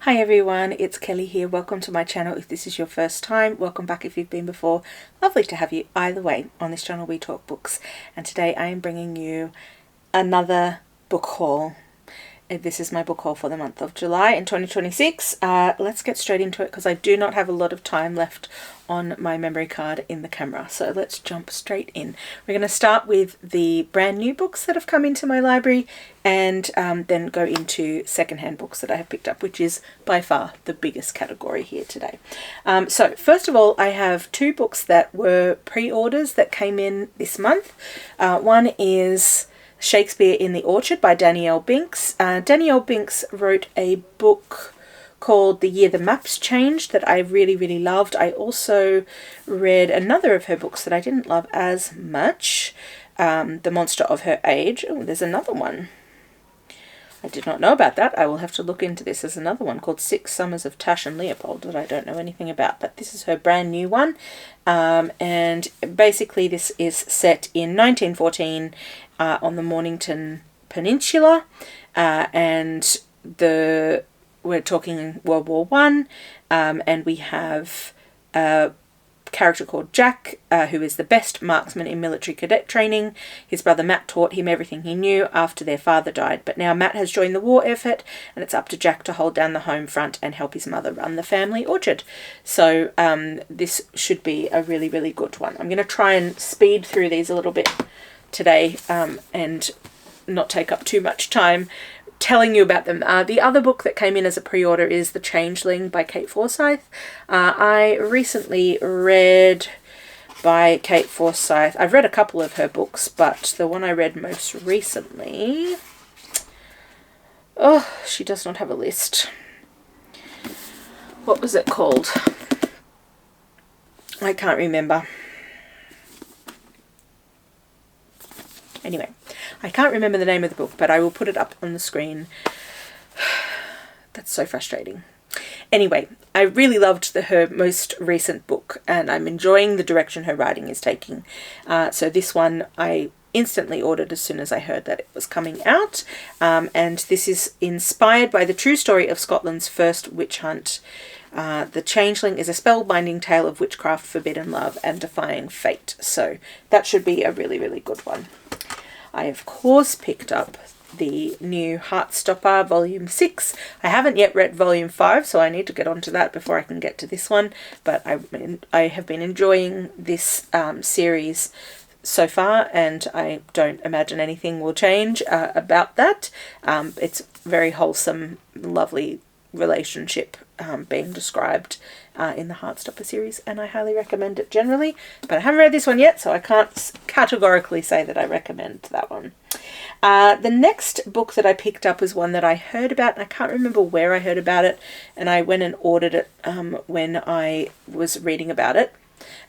Hi everyone, it's Kelly here. Welcome to my channel if this is your first time. Welcome back if you've been before. Lovely to have you either way. On this channel we talk books, and today I am bringing you another book haul. This is my book haul for the month of July in 2026. Let's get straight into it because I do not have a lot of time left on my memory card in the camera. So let's jump straight in. We're going to start with the brand new books that have come into my library and then go into secondhand books that I have picked up, which is by far the biggest category here today. So first of all, I have two books that were pre-orders that came in this month. One is Shakespeare in the Orchard by Danielle Binks. Danielle Binks wrote a book called The Year the Maps Changed that I really loved. I also read another of her books that I didn't love as much, The Monster of Her Age. Oh, there's another one. I did not know about that. I will have to look into this. There's another one called Six Summers of Tash and Leopold that I don't know anything about, but this is her brand new one. And basically this is set in 1914 on the Mornington Peninsula, and we're talking World War One, and we have a character called Jack, who is the best marksman in military cadet training. His brother Matt taught him everything he knew after their father died, but now Matt has joined the war effort and it's up to Jack to hold down the home front and help his mother run the family orchard. So this should be a really good one. I'm going to try and speed through these a little bit today and not take up too much time telling you about them. The other book that came in as a pre-order is The Changeling by Kate Forsyth. I recently read by Kate Forsyth. I've read a couple of her books, but the one I read most recently, oh, she does not have a list. What was it called? I can't remember. Anyway, I can't remember the name of the book, but I will put it up on the screen. That's so frustrating. Anyway, I really loved her most recent book, and I'm enjoying the direction her writing is taking. So this one I instantly ordered as soon as I heard that it was coming out. And this is inspired by the true story of Scotland's first witch hunt. The Changeling is a spellbinding tale of witchcraft, forbidden love, and defying fate. So that should be a really good one. I, of course, picked up the new Heartstopper Volume 6. I haven't yet read Volume 5, so I need to get onto that before I can get to this one. But I have been enjoying this series so far, and I don't imagine anything will change about that. It's very wholesome, lovely relationship being described in the Heartstopper series, and I highly recommend it generally, but I haven't read this one yet, so I can't categorically say that I recommend that one. The next book that I picked up was one that I heard about, and I can't remember where I heard about it, and I went and ordered it when I was reading about it,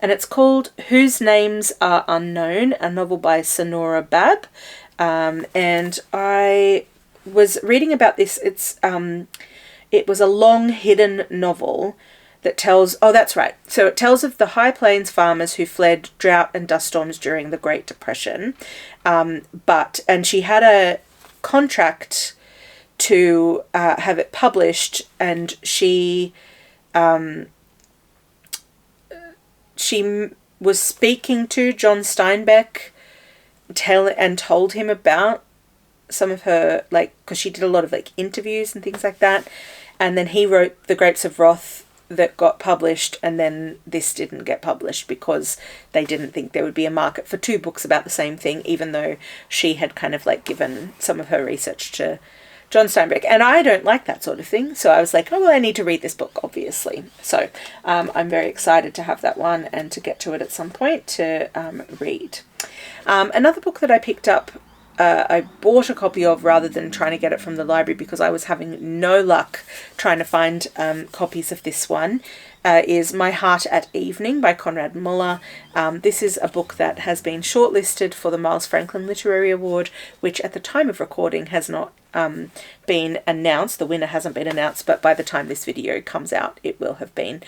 and it's called Whose Names Are Unknown, a novel by Sanora Babb. And I was reading about this. It was a long hidden novel that tells, oh, that's right. So it tells of the High Plains farmers who fled drought and dust storms during the Great Depression. And she had a contract to have it published, and she was speaking to John Steinbeck and told him about some of her, because she did a lot of interviews and things like that, and then he wrote The Grapes of Wrath that got published, and then this didn't get published because they didn't think there would be a market for two books about the same thing, even though she had kind of given some of her research to John Steinbeck, and I don't like that sort of thing, so I was like, oh well, I need to read this book, obviously. So I'm very excited to have that one and to get to it at some point to read. Another book that I picked up, I bought a copy of rather than trying to get it from the library because I was having no luck trying to find copies of this one, is My Heart at Evening by Conrad Muller. This is a book that has been shortlisted for the Miles Franklin Literary Award, which at the time of recording has not been announced. The winner hasn't been announced, but by the time this video comes out, it will have been,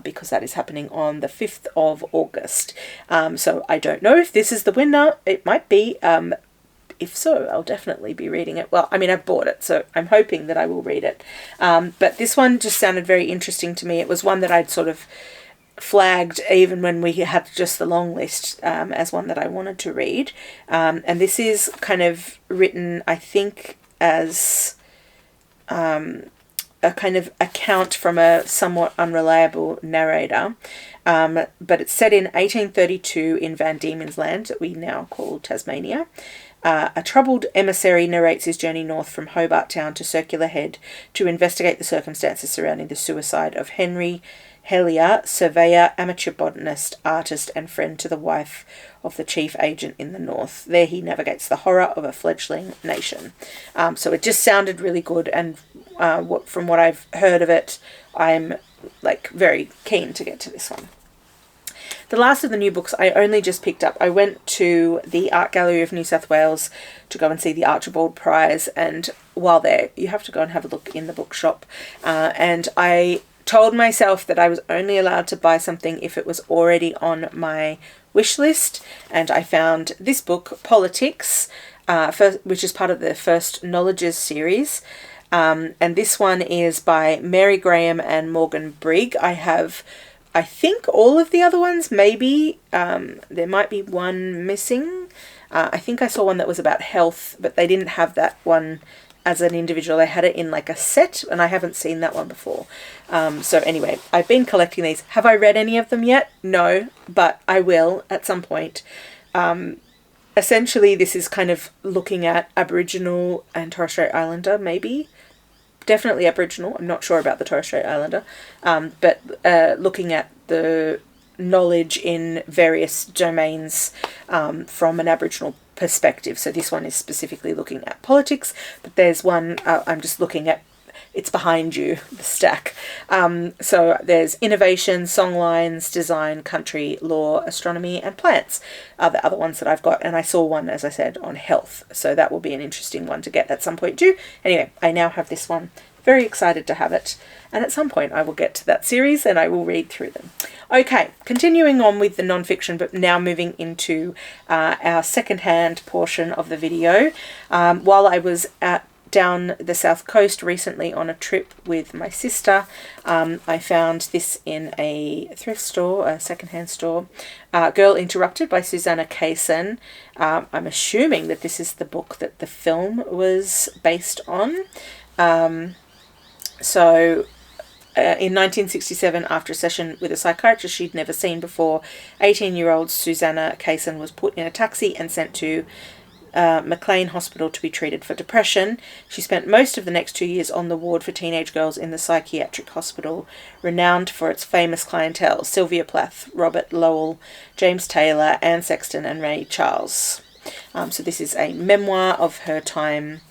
because that is happening on the 5th of August. So I don't know if this is the winner. It might be. if so, I'll definitely be reading it. Well, I mean, I've bought it, so I'm hoping that I will read it. But this one just sounded very interesting to me. It was one that I'd sort of flagged even when we had just the long list as one that I wanted to read. And this is kind of written, I think, as a kind of account from a somewhat unreliable narrator. But it's set in 1832 in Van Diemen's Land, that we now call Tasmania. A troubled emissary narrates his journey north from Hobart Town to Circular Head to investigate the circumstances surrounding the suicide of Henry Hellier, surveyor, amateur botanist, artist, and friend to the wife of the chief agent in the north. There he navigates the horror of a fledgling nation. So it just sounded really good, and from what I've heard of it, I'm like very keen to get to this one. The last of the new books I only just picked up. I went to the Art Gallery of New South Wales to go and see the Archibald Prize, and while there, you have to go and have a look in the bookshop. And I told myself that I was only allowed to buy something if it was already on my wish list, and I found this book, Politics, which is part of the First Knowledges series. And this one is by Mary Graham and Morgan Brigg. I think all of the other ones, maybe there might be one missing. I think I saw one that was about health, but they didn't have that one as an individual. They had it in like a set, and I haven't seen that one before. So anyway, I've been collecting these. Have I read any of them yet? No, but I will at some point. Essentially, this is kind of looking at Aboriginal and Torres Strait Islander, maybe. Definitely Aboriginal. I'm not sure about the Torres Strait Islander. But looking at the knowledge in various domains from an Aboriginal perspective. So this one is specifically looking at politics, but there's one I'm just looking at, it's behind you, the stack. So there's innovation, songlines, design, country, law, astronomy, and plants are the other ones that I've got. And I saw one, as I said, on health. So that will be an interesting one to get at some point too. Anyway, I now have this one. Very excited to have it. And at some point I will get to that series and I will read through them. Okay, continuing on with the non-fiction, but now moving into our second-hand portion of the video. While I was down the south coast recently on a trip with my sister, I found this in a thrift store, a second-hand store. Girl Interrupted by Susanna Kaysen. I'm assuming that this is the book that the film was based on. In 1967, after a session with a psychiatrist she'd never seen before, 18-year-old Susanna Kaysen was put in a taxi and sent to Maclean Hospital to be treated for depression. She spent most of the next 2 years on the ward for teenage girls in the psychiatric hospital, renowned for its famous clientele: Sylvia Plath, Robert Lowell, James Taylor, Anne Sexton, and Ray Charles. So this is a memoir of her time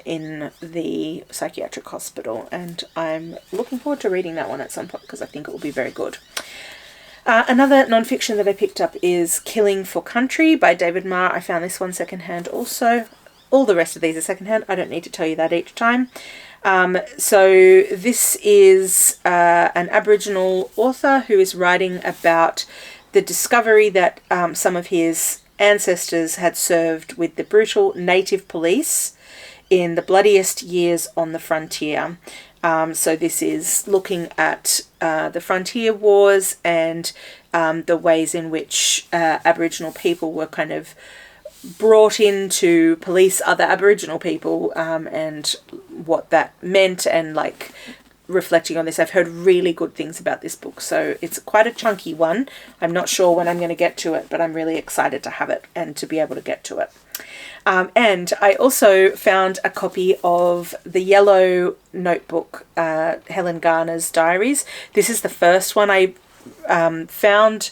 in the psychiatric hospital, and I'm looking forward to reading that one at some point because I think it will be very good. Another non-fiction that I picked up is Killing for Country by David Marr. I found this one secondhand also. All the rest of these are secondhand. I don't need to tell you that each time. So this is an Aboriginal author who is writing about the discovery that some of his ancestors had served with the brutal native police in the bloodiest years on the frontier. So this is looking at the frontier wars and the ways in which Aboriginal people were kind of brought in to police other Aboriginal people, and what that meant, and like reflecting on this. I've heard really good things about this book, so it's quite a chunky one. I'm not sure when I'm going to get to it, but I'm really excited to have it and to be able to get to it. And I also found a copy of the yellow notebook, Helen Garner's Diaries. This is the first one. I found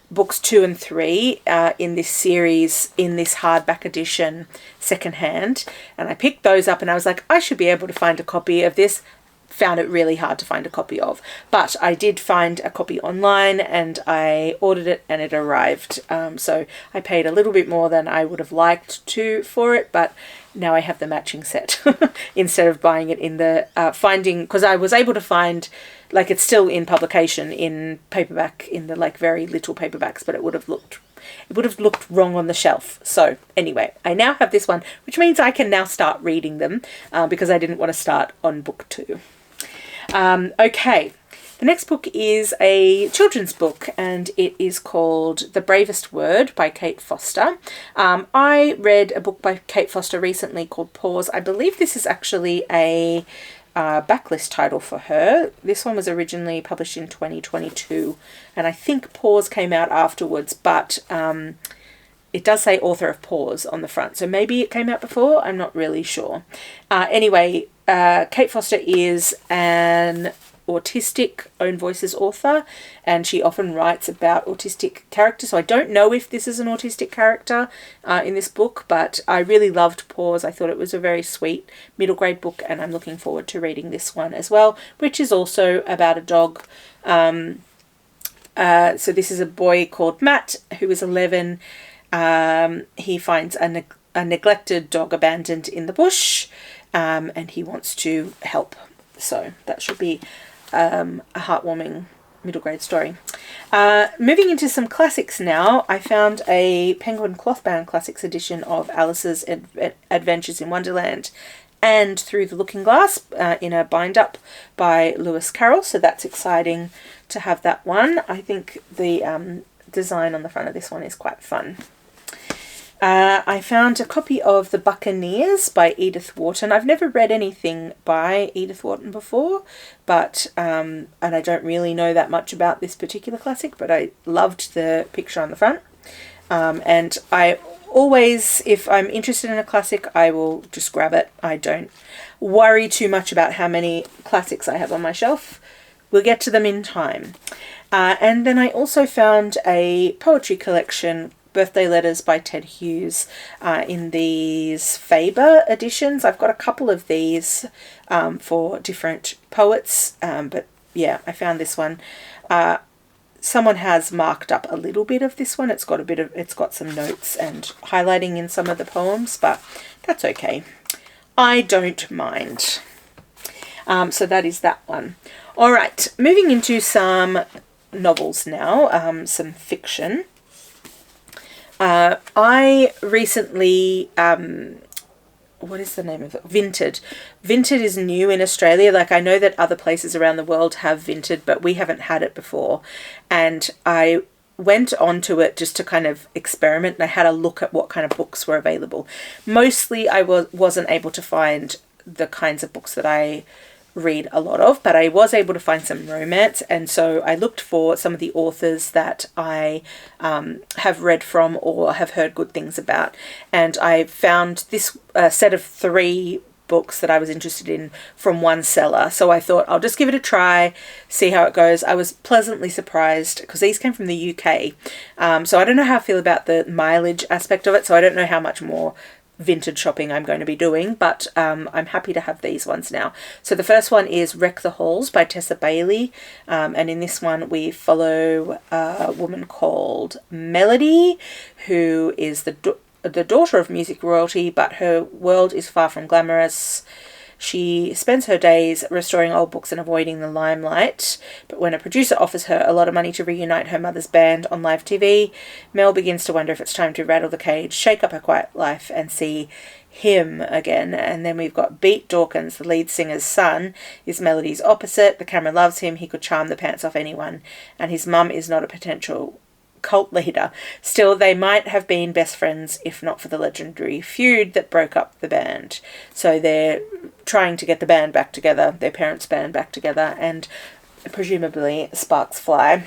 books 2 and 3 in this series in this hardback edition secondhand, and I picked those up and I was like, I should be able to find a copy of this. Found it really hard to find a copy of, but I did find a copy online and I ordered it and it arrived. So I paid a little bit more than I would have liked to for it, but now I have the matching set instead of buying it in the because I was able to find, like, it's still in publication in paperback, in the like very little paperbacks, but it would have looked it would have looked wrong on the shelf. So anyway, I now have this one, which means I can now start reading them because I didn't want to start on book 2. Okay, the next book is a children's book, and it is called The Bravest Word by Kate Foster. I read a book by Kate Foster recently called PAWS. I believe this is actually a backlist title for her. This one was originally published in 2022, and I think PAWS came out afterwards, but it does say author of PAWS on the front, so maybe it came out before. I'm not really sure. Anyway, Kate Foster is an autistic own voices author, and she often writes about autistic characters. So I don't know if this is an autistic character in this book, but I really loved PAWS. I thought it was a very sweet middle grade book, and I'm looking forward to reading this one as well, which is also about a dog. So this is a boy called Matt who is 11. He finds a neglected dog abandoned in the bush, and he wants to help. So that should be a heartwarming middle grade story. Moving into some classics now, I found a Penguin Clothbound Classics edition of Alice's Adventures in Wonderland and Through the Looking Glass in a bind-up by Lewis Carroll, so that's exciting to have that one. I think the design on the front of this one is quite fun. I found a copy of The Buccaneers by Edith Wharton. I've never read anything by Edith Wharton before, but and I don't really know that much about this particular classic, but I loved the picture on the front. And I always, if I'm interested in a classic, I will just grab it. I don't worry too much about how many classics I have on my shelf. We'll get to them in time. And then I also found a poetry collection, Birthday Letters by Ted Hughes, in these Faber editions. I've got a couple of these for different poets, but yeah, I found this one. Someone has marked up a little bit of this one. It's got some notes and highlighting in some of the poems, but that's okay. I don't mind. So that is that one. All right, moving into some novels now, some fiction. I recently, what is the name of it? Vinted. Vinted is new in Australia. Like, I know that other places around the world have Vinted, but we haven't had it before. And I went onto it just to kind of experiment, and I had a look at what kind of books were available. Mostly I wasn't able to find the kinds of books that I read a lot of, but I was able to find some romance, and so I looked for some of the authors that I have read from or have heard good things about, and I found this set of 3 books that I was interested in from one seller. So I thought I'll just give it a try, see how it goes. I was pleasantly surprised because these came from the UK, so I don't know how I feel about the mileage aspect of it, so I don't know how much more Vinted shopping I'm going to be doing, but I'm happy to have these ones now. So the first one is Wreck the Halls by Tessa Bailey, and in this one we follow a woman called Melody, who is the daughter of music royalty, but her world is far from glamorous. She spends her days restoring old books and avoiding the limelight, but when a producer offers her a lot of money to reunite her mother's band on live TV, Mel begins to wonder if it's time to rattle the cage, shake up her quiet life, and see him again. And then we've got Beat Dawkins, the lead singer's son, is Melody's opposite. The camera loves him, he could charm the pants off anyone, and his mum is not a potential cult leader. Still, they might have been best friends if not for the legendary feud that broke up the band. So they're trying to get the band back together, their parents' band back together, and presumably sparks fly.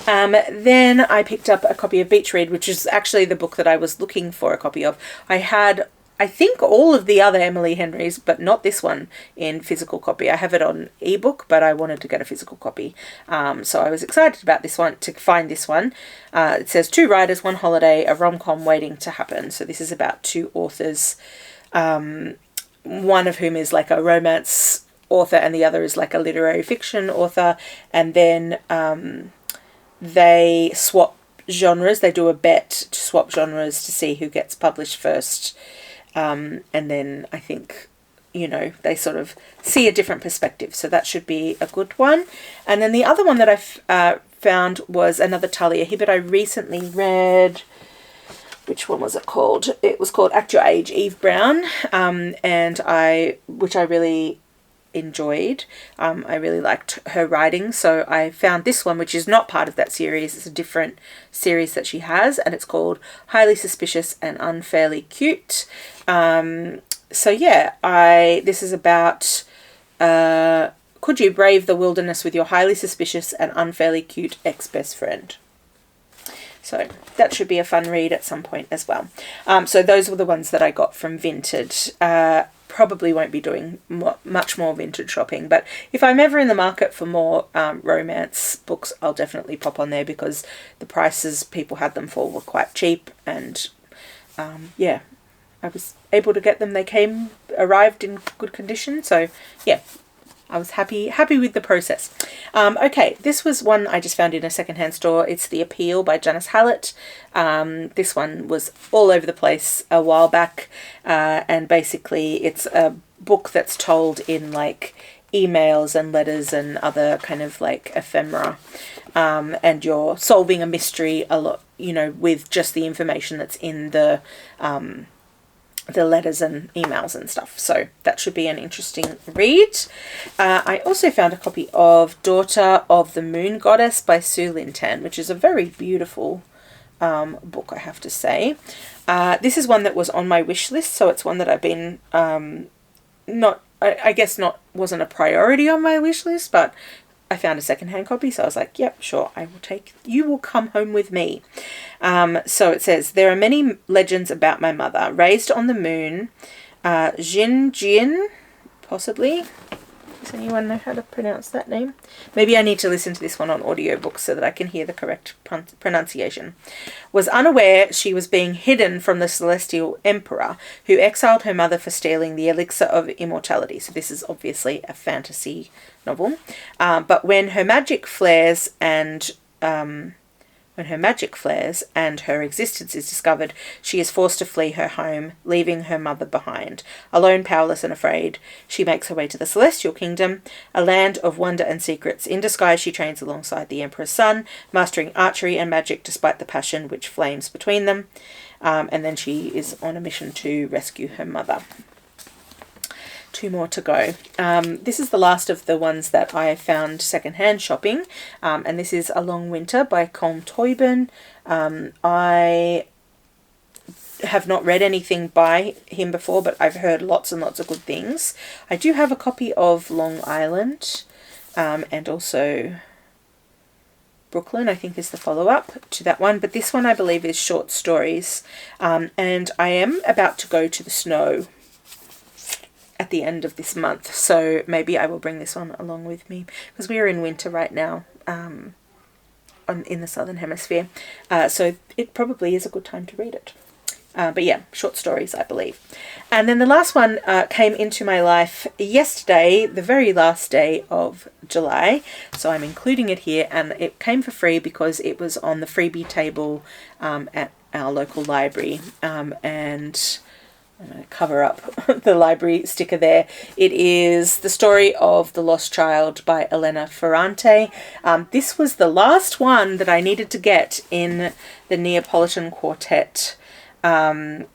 Then I picked up a copy of Beach Read, which is actually the book that I was looking for a copy of. I had, I think, all of the other Emily Henrys, but not this one in physical copy. I have it on ebook, but I wanted to get a physical copy. So I was excited about this one, to find this one. It says 2 writers, 1 holiday, a rom-com waiting to happen. So this is about 2 authors, one of whom is like a romance author and the other is like a literary fiction author. And then they swap genres. They do a bet to swap genres to see who gets published first. And then I think, you know, they sort of see a different perspective. So that should be a good one. And then the other one that I found was another Talia Hibbert. I recently read, which one was it called? It was called Act Your Age, Eve Brown, which I really enjoyed. I really liked her writing, so I found this one, which is not part of that series. It's a different series that she has, and it's called Highly Suspicious and Unfairly Cute. So yeah, this is about could you brave the wilderness with your highly suspicious and unfairly cute ex-best friend? So that should be a fun read at some point as well. So those were the ones that I got from Vinted. Probably won't be doing much more vintage shopping, but if I'm ever in the market for more romance books, I'll definitely pop on there, because the prices people had them for were quite cheap, and yeah, I was able to get them. They arrived in good condition, so yeah, I was happy with the process. Okay, this was one I just found in a secondhand store. It's The Appeal by Janice Hallett. This one was all over the place a while back, and basically it's a book that's told in like emails and letters and other kind of like ephemera, and you're solving a mystery a lot, you know, with just the information that's in the letters and emails and stuff. So that should be an interesting read. I also found a copy of Daughter of the Moon Goddess by Sue Lin Tan, which is a very beautiful book, I have to say. This is one that was on my wish list, so it's one that I've been wasn't a priority on my wish list, but I found a secondhand copy, so I was like, yep, sure, I will take, you will come home with me. So it says, there are many legends about my mother. Raised on the moon, Jin, possibly. Does anyone know how to pronounce that name? Maybe I need to listen to this one on audiobook so that I can hear the correct pronunciation. Was unaware she was being hidden from the celestial emperor, who exiled her mother for stealing the elixir of immortality. So this is obviously a fantasy novel. But when her magic flares and her existence is discovered, she is forced to flee her home, leaving her mother behind. Alone, powerless and afraid, she makes her way to the Celestial Kingdom, a land of wonder and secrets. In disguise, she trains alongside the Emperor's son, mastering archery and magic despite the passion which flames between them. And then she is on a mission to rescue her mother. 2 more to go. This is the last of the ones that I found secondhand shopping, and this is A Long Winter by Colm Toibin. I have not read anything by him before, but I've heard lots and lots of good things. I do have a copy of Long Island, and also Brooklyn, I think, is the follow-up to that one, but this one I believe is short stories, and I am about to go to the snow at the end of this month, so maybe I will bring this one along with me, because we are in winter right now in the southern hemisphere, so it probably is a good time to read it. But yeah, short stories, I believe. And then the last one came into my life yesterday, the very last day of July, so I'm including it here, and it came for free because it was on the freebie table at our local library, and I'm going to cover up the library sticker there. It is The Story of the Lost Child by Elena Ferrante. This was the last one that I needed to get in the Neapolitan Quartet. I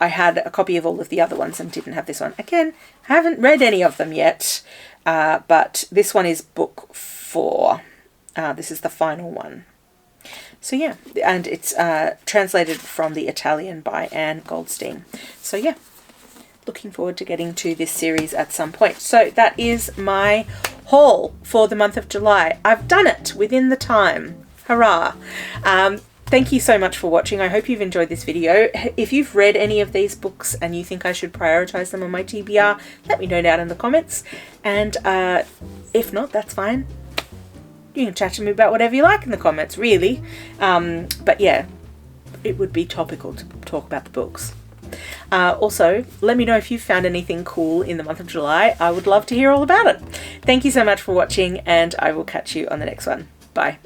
had a copy of all of the other ones and didn't have this one. Again, I haven't read any of them yet, but this one is book 4. This is the final one. So yeah, and it's translated from the Italian by Anne Goldstein. So yeah, looking forward to getting to this series at some point. So that is my haul for the month of July. I've done it within the time. Hurrah! Thank you so much for watching. I hope you've enjoyed this video. If you've read any of these books and you think I should prioritize them on my TBR, let me know down in the comments. And if not, that's fine. You can chat to me about whatever you like in the comments, really. But yeah, it would be topical to talk about the books. Also, let me know if you've found anything cool in the month of July. I would love to hear all about it. Thank you so much for watching, and I will catch you on the next one. Bye.